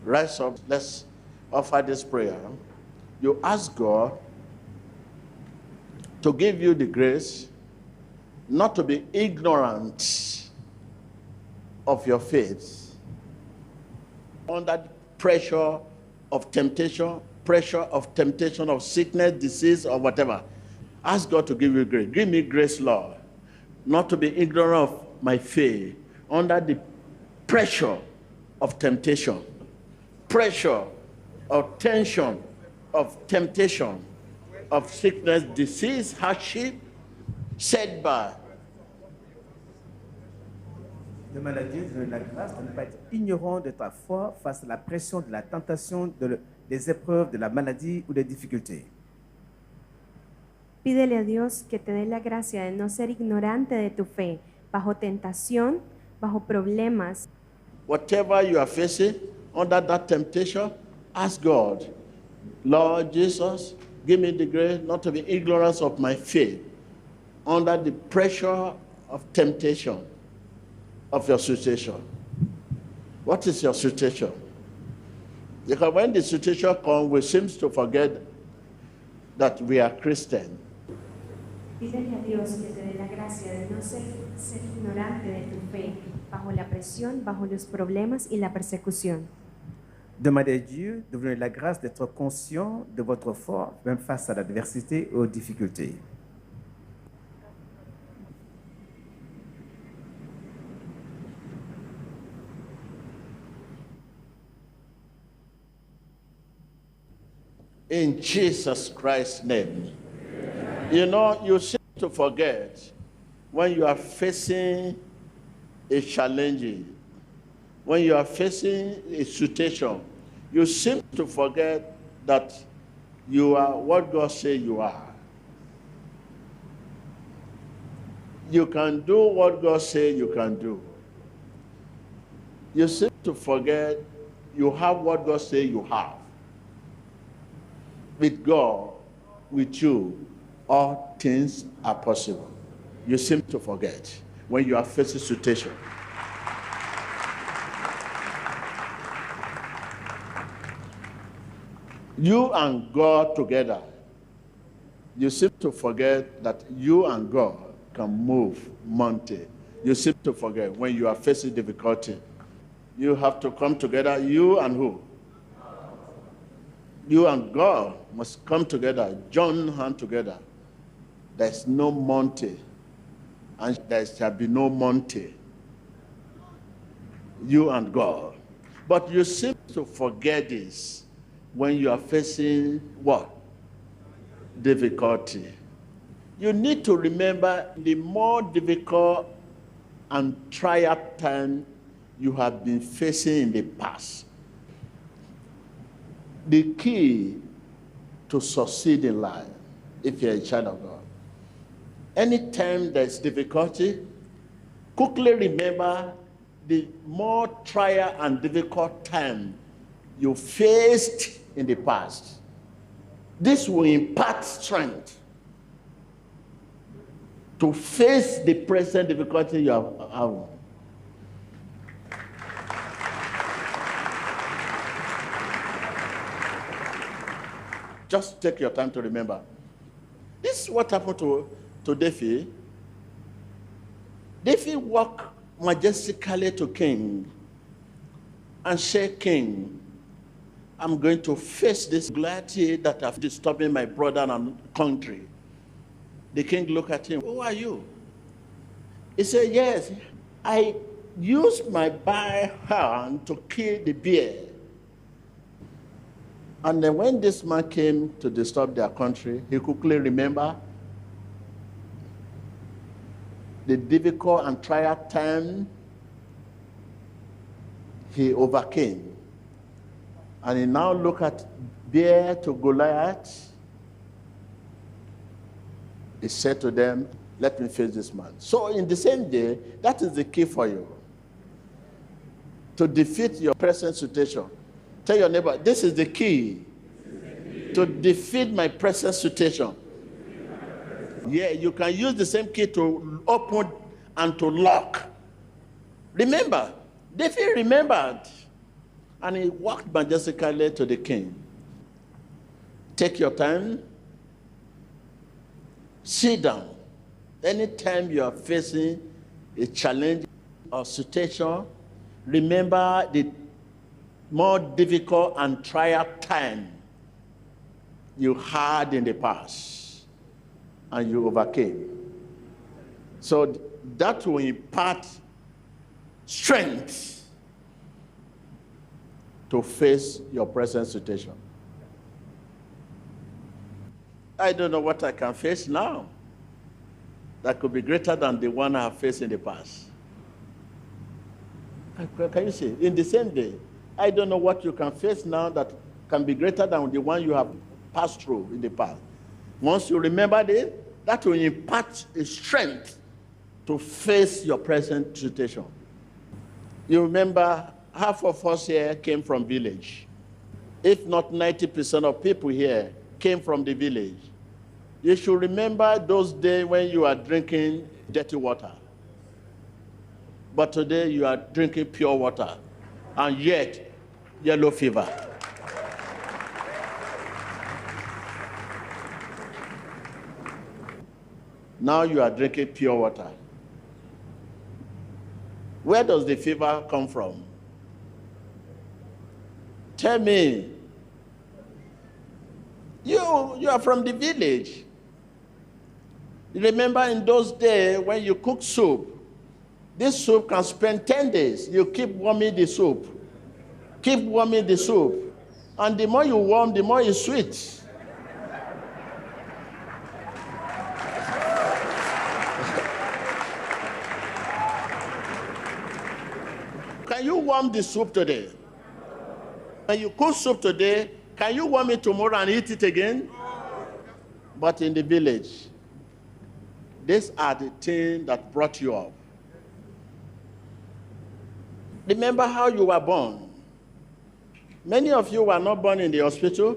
Rise up. Let's offer this prayer. You ask God to give you the grace not to be ignorant of your faith under pressure of temptation of sickness, disease, or whatever. Ask God to give you grace. Give me grace, Lord, not to be ignorant of my faith under the pressure of temptation, pressure of tension, of temptation, of sickness, disease, hardship, setback. Demande à Dieu de donner la grâce de ne pas être ignorant de ta foi face à la pression de la tentation, des épreuves, de la maladie ou des difficultés. Pídele a Dios que te dé la gracia de no ser ignorante de tu fe, bajo tentación, bajo problemas. Whatever you are facing under that temptation, ask God, Lord Jesus, give me the grace not to be ignorant of my faith under the pressure of temptation of your situation. What is your situation? Because when the situation comes, we seem to forget that we are Christian. Pídele a Dios que te dé la gracia de no ser ignorante de tu fe, bajo la presión, bajo los problemas y la persecución. Demandez à Dieu de vous donner la grâce d'être conscient de votre foi, même face à l'adversité et aux difficultés. In Jesus Christ's name. You know, you seem to forget when you are facing a challenge, when you are facing a situation, you seem to forget that you are what God says you are. You can do what God says you can do. You seem to forget you have what God says you have. With God, with you, all things are possible. You seem to forget when you are facing situation. You and God together, you seem to forget that you and God can move mountain. You seem to forget when you are facing difficulty. You have to come together, you and who? You and God must come together, join hands together. There's no mountain, and there shall be no mountain. You and God. But you seem to forget this when you are facing what? Difficulty. You need to remember the more difficult and trial time you have been facing in the past. The key to succeed in life, if you're a child of God, anytime there's difficulty, quickly remember the more trial and difficult time you faced in the past. This will impart strength to face the present difficulty you have. Just take your time to remember. This is what happened to David. David walked majestically to king and said, King, I'm going to face this Goliath that have disturbing my brother and country. The king looked at him. Who are you? He said, yes, I used my bare hand to kill the bear. And then when this man came to disturb their country, he quickly remembered the difficult and trial time he overcame. And he now look at bear to Goliath. He said to them, let me face this man. So in the same day, that is the key for you. To defeat your present situation. Tell your neighbor, this is the key to defeat my present situation. Yeah, you can use the same key to open and to lock. Remember, David remembered And he walked majestically to the king. Take your time. Sit down. Anytime you are facing a challenge or situation, remember the more difficult and trial time you had in the past and you overcame. So that will impart strength to face your present situation. I don't know what I can face now that could be greater than the one I have faced in the past. Can you see? In the same day, I don't know what you can face now that can be greater than the one you have passed through in the past. Once you remember this, that will impart a strength to face your present situation. You remember, half of us here came from village. If not 90% of people here came from the village. You should remember those days when you are drinking dirty water. But today you are drinking pure water, and yet yellow fever. Now you are drinking pure water. Where does the fever come from? Tell me. You are from the village. You remember in those days when you cook soup, this soup can spend 10 days. You keep warming the soup. Keep warming the soup. And the more you warm, the more it's sweet. Can you warm the soup today? When you cook soup today, can you warm it tomorrow and eat it again? But in the village, these are the things that brought you up. Remember how you were born. Many of you were not born in the hospital.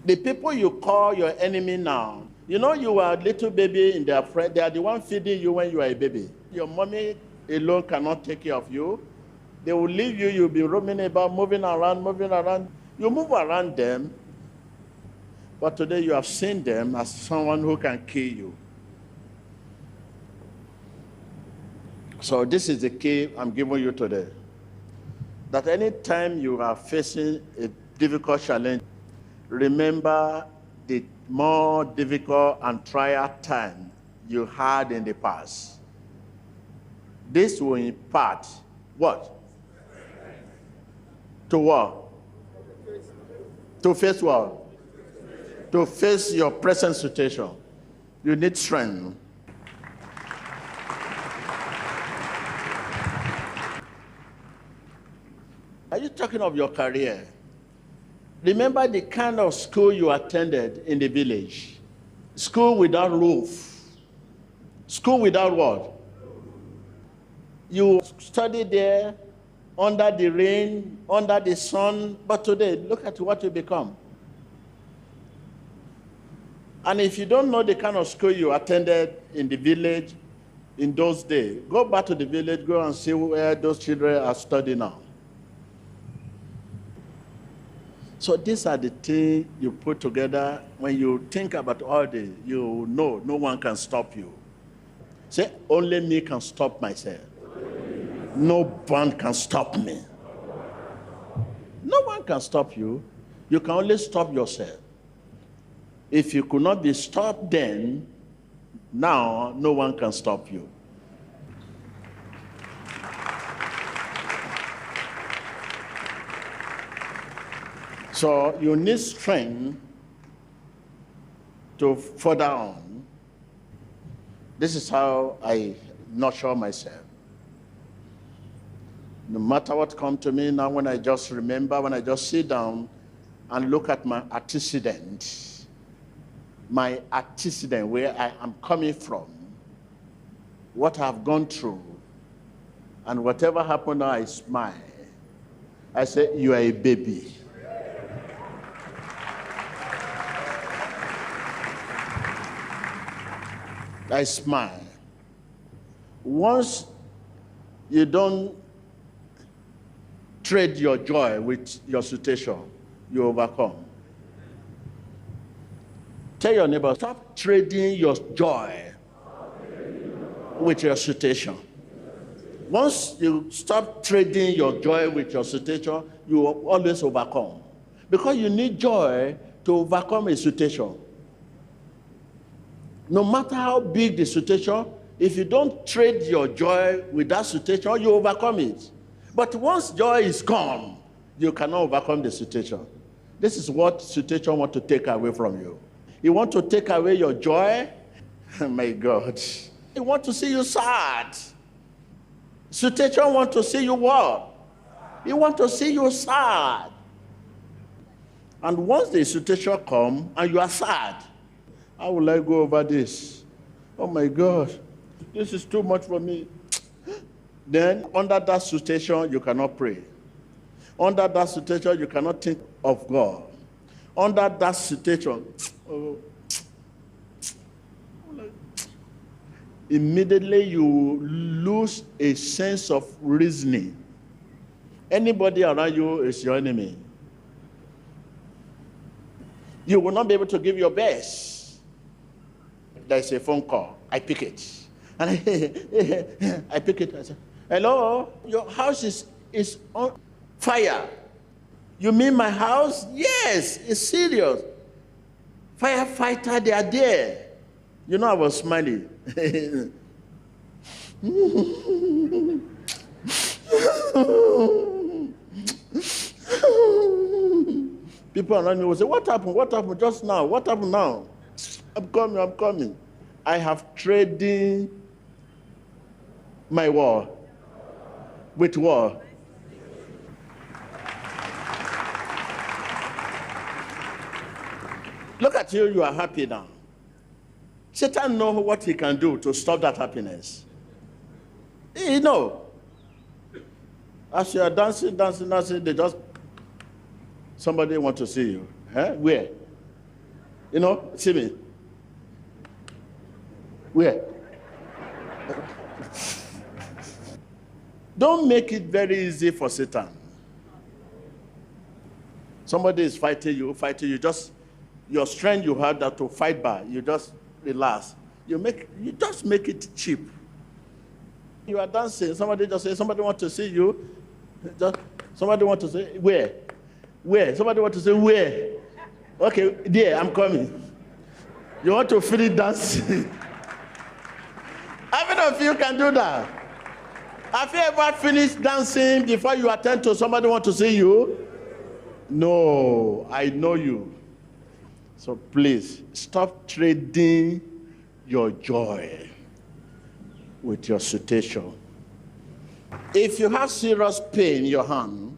The people you call your enemy now, you know you were a little baby in their friend. They are the one feeding you when you are a baby. Your mommy alone cannot take care of you. They will leave you. You'll be roaming about, moving around. You move around them. But today you have seen them as someone who can kill you. So this is the key I'm giving you today. That any time you are facing a difficult challenge, remember the more difficult and trial time you had in the past. This will impart what? To what? To face what? To face your present situation. You need strength. Are you talking of your career? Remember the kind of school you attended in the village. School without roof. School without what? You studied there under the rain, under the sun, but today, look at what you become. And if you don't know the kind of school you attended in the village in those days, go back to the village, go and see where those children are studying now. So these are the things you put together. When you think about all this, you know no one can stop you. Say, only me can stop myself. No one can stop me. No one can stop you. You can only stop yourself. If you could not be stopped then, now no one can stop you. So you need strength to further on. This is how I nurture myself. No matter what comes to me now, when I just remember, when I just sit down and look at my antecedent, where I am coming from, what I've gone through, and whatever happened now, I smile. I say, you are a baby. I smile. Once You don't trade your joy with your situation. You overcome. Tell your neighbor, stop trading your joy with your situation. Once you stop trading your joy with your situation, you will always overcome. Because you need joy to overcome a situation. No matter how big the situation, if you don't trade your joy with that situation, you overcome it. But once joy is gone, you cannot overcome the situation. This is what situation want to take away from you. You want to take away your joy? Oh my God. He want to see you sad. Situation want to see you what? He want to see you sad. And once the situation come and you are sad, how will I go over this? Oh my God, this is too much for me. Then under that situation, you cannot pray. Under that situation, you cannot think of God. Under that situation, immediately you lose a sense of reasoning. Anybody around you is your enemy. You will not be able to give your best. There's a phone call. I pick it. And I pick it. I say, hello? Your house is on fire. You mean my house? Yes, it's serious. Firefighter, they are there. You know, I was smiling. People around me will say, what happened? What happened just now? What happened now? I'm coming. I have traded my war with war. Look at you, you are happy now. Satan knows what he can do to stop that happiness. You know, as you are dancing, they just, somebody want to see you. Where? You know, see me. Where? Don't make it very easy for Satan. Somebody is fighting you, just, your strength you have that to fight by, you just relax. You just make it cheap. You are dancing, somebody just say, somebody want to see you. Somebody want to say, where? Where? Somebody want to say, where? Okay, there, I'm coming. You want to finish dancing? How many of you can do that? Have you ever finished dancing before you attend to somebody want to see you? No, I know you. So please, stop trading your joy with your situation. If you have serious pain in your hand,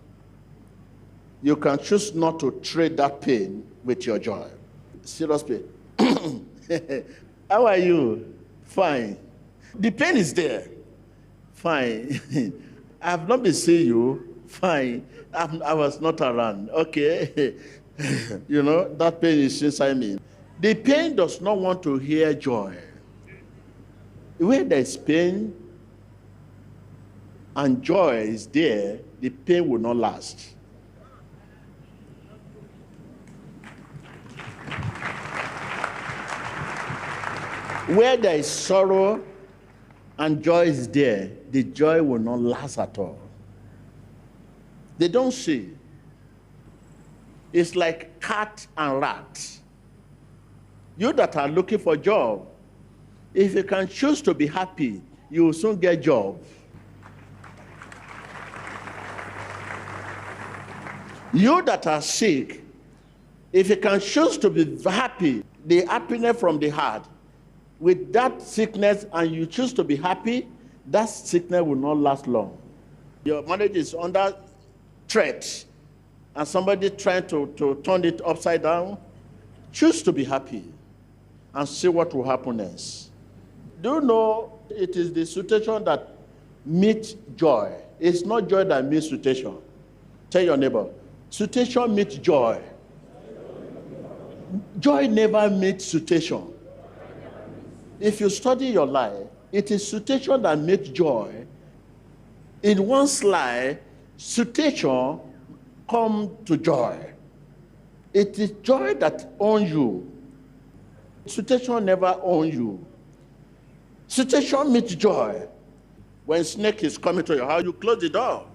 you can choose not to trade that pain with your joy. Serious pain. How are you? Fine. The pain is there. Fine. I have not been seeing you. Fine. I was not around. Okay. You know, that pain is inside me. The pain does not want to hear joy. Where there is pain and joy is there, the pain will not last. Where there is sorrow and joy is there, the joy will not last at all. They don't see. It's like cat and rat. You that are looking for a job, if you can choose to be happy, you will soon get a job. You that are sick, if you can choose to be happy, the happiness from the heart, with that sickness and you choose to be happy, that sickness will not last long. Your marriage is under threat and somebody trying to turn it upside down. Choose to be happy and see what will happen next. Do you know it is the situation that meets joy? It's not joy that meets situation. Tell your neighbor, situation meets joy. Joy never meets situation. If you study your life, it is situation that makes joy. In one slide, situation come to joy. It is joy that owns you. Situation never owns you. Situation meets joy. When snake is coming to your house, you close the door.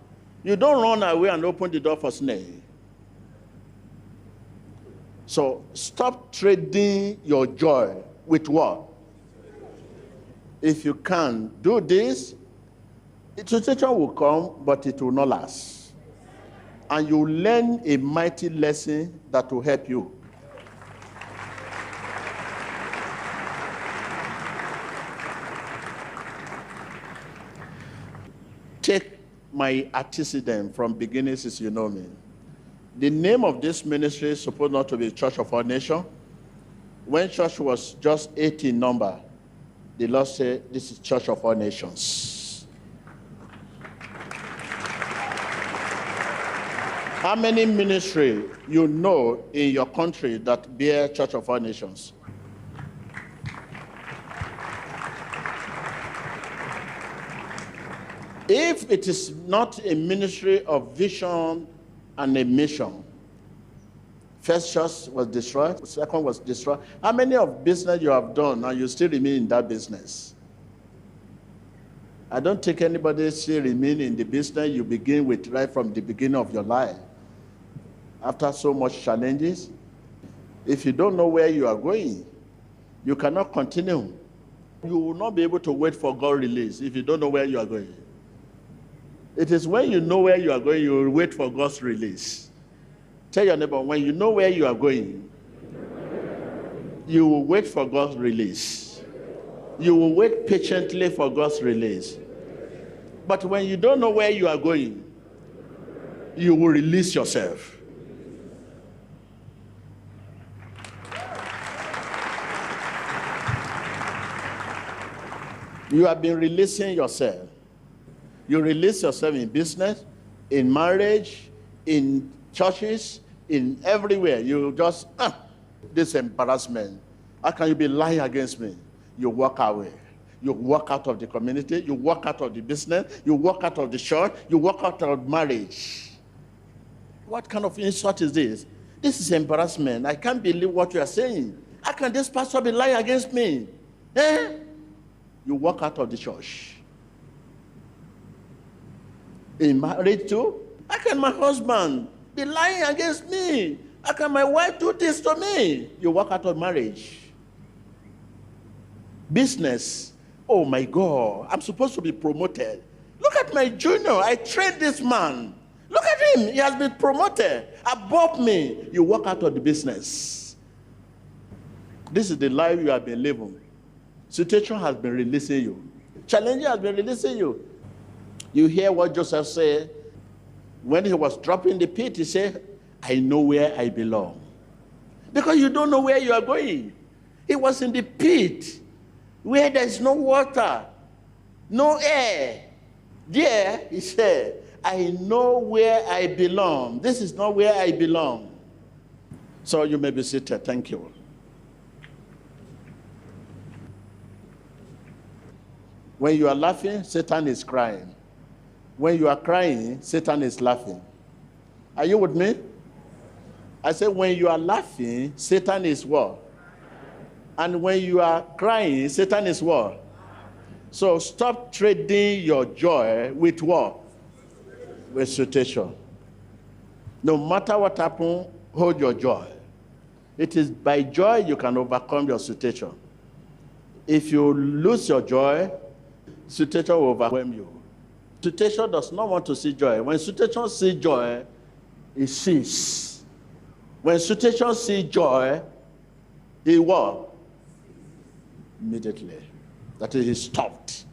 You don't run away and open the door for snake. So stop trading your joy with what? If you can do this, the situation will come, but it will not last. And you learn a mighty lesson that will help you. Take my antecedent from beginning since you know me. The name of this ministry is supposed not to be Church of All Nations. When church was just 8 in number, the Lord said, this is Church of All Nations. How many ministry you know in your country that bear Church of All Nations? If it is not a ministry of vision and a mission, first church was destroyed, second was destroyed. How many of business you have done and you still remain in that business? I don't think anybody still remain in the business you begin with right from the beginning of your life. After so much challenges, if you don't know where you are going, you cannot continue. You will not be able to wait for God's release if you don't know where you are going. It is when you know where you are going, you will wait for God's release. Tell your neighbor, when you know where you are going, you will wait for God's release. You will wait patiently for God's release. But when you don't know where you are going, you will release yourself. You have been releasing yourself. You release yourself in business, in marriage, in churches, in everywhere. You just, this embarrassment. How can you be lying against me? You walk away. You walk out of the community. You walk out of the business. You walk out of the church. You walk out of marriage. What kind of insult is this? This is embarrassment. I can't believe what you are saying. How can this pastor be lying against me? You walk out of the church. In marriage too, how can my husband be lying against me? How can my wife do this to me? You walk out of marriage. Business, oh my God, I'm supposed to be promoted. Look at my junior, I trained this man. Look at him, he has been promoted above me. You walk out of the business. This is the life you have been living. Situation has been releasing you. Challenge has been releasing you. You hear what Joseph said when he was dropping the pit. He said, I know where I belong. Because you don't know where you are going. He was in the pit where there is no water, no air. There, he said, I know where I belong. This is not where I belong. So you may be seated. Thank you. When you are laughing, Satan is crying. When you are crying, Satan is laughing. Are you with me? I said, when you are laughing, Satan is what? And when you are crying, Satan is what? So stop trading your joy with what? With situation. No matter what happens, hold your joy. It is by joy you can overcome your situation. If you lose your joy, situation will overwhelm you. Situation does not want to see joy. When situation sees joy, it ceases. When situation sees joy, it what? Immediately. That is, it stopped.